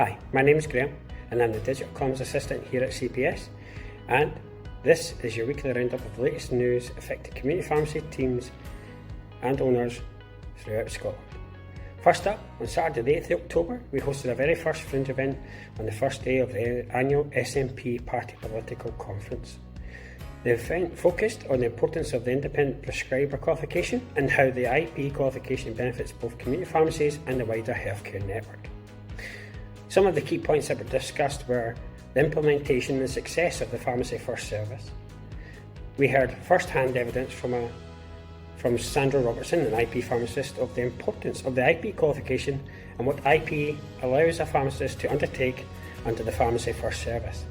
Hi, my name is Graham and I'm the Digital Comms Assistant here at CPS, and this is your weekly roundup of the latest news affecting community pharmacy teams and owners throughout Scotland. First up, on Saturday the 8th of October, we hosted our very first fringe event on the first day of the annual SMP Political Conference. The event focused on the importance of the independent prescriber qualification and how the IP qualification benefits both community pharmacies and the wider healthcare network. Some of the key points that were discussed were the implementation and success of the Pharmacy First service. We heard first-hand evidence from Sandra Robertson, an IP pharmacist, of the importance of the IP qualification and what IP allows a pharmacist to undertake under the Pharmacy First service.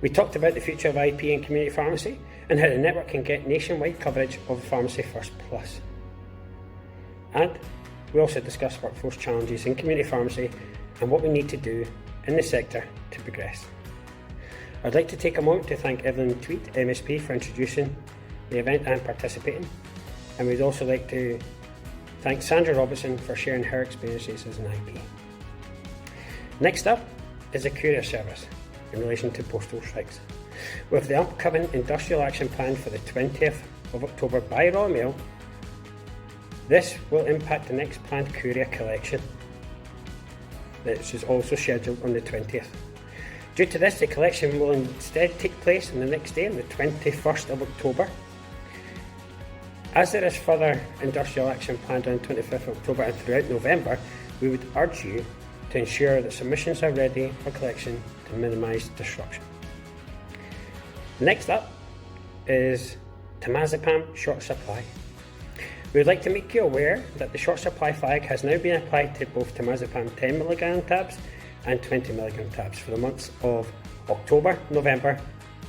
We talked about the future of IP in community pharmacy and how the network can get nationwide coverage of Pharmacy First Plus. And we also discussed workforce challenges in community pharmacy and what we need to do in the sector to progress. I'd like to take a moment to thank Evelyn Tweed, MSP, for introducing the event and participating, and we'd also like to thank Sandra Robertson for sharing her experiences as an IP. Next up is the Courier Service in relation to postal strikes. With the upcoming industrial action plan for the 20th of October by Royal Mail, this will impact the next planned courier collection, which is also scheduled on the 20th. Due to this, the collection will instead take place on the next day, on the 21st of October. As there is further industrial action planned on the 25th of October and throughout November, we would urge you to ensure that submissions are ready for collection to minimise disruption. Next up is Temazepam short supply. We would like to make you aware that the short supply flag has now been applied to both Temazepam 10mg tabs and 20mg tabs for the months of October, November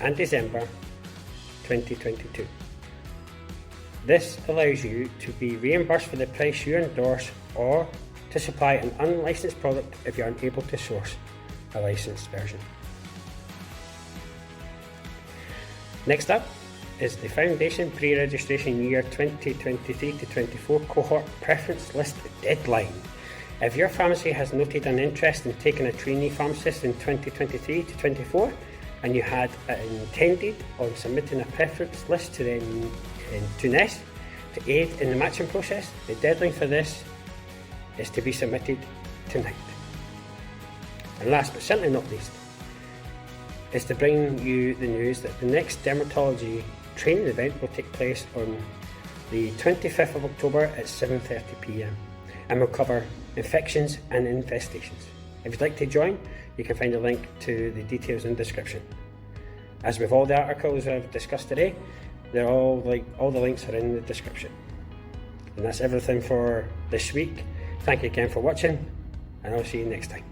and December 2022. This allows you to be reimbursed for the price you endorse or to supply an unlicensed product if you are unable to source a licensed version. Next up is the Foundation Pre-Registration Year 2023 to 24 Cohort Preference List deadline. If your pharmacy has noted an interest in taking a trainee pharmacist in 2023 to 24 and you had intended on submitting a preference list to NES to aid in the matching process, the deadline for this is to be submitted tonight. And last but certainly not least, is to bring you the news that the next Dermatology Training event will take place on the 25th of October at 7:30 p.m. and will cover infections and infestations. If you'd like to join, you can find a link to the details in the description. As with all the articles I've discussed today, all the links are in the description. And that's everything for this week. Thank you again for watching, and I'll see you next time.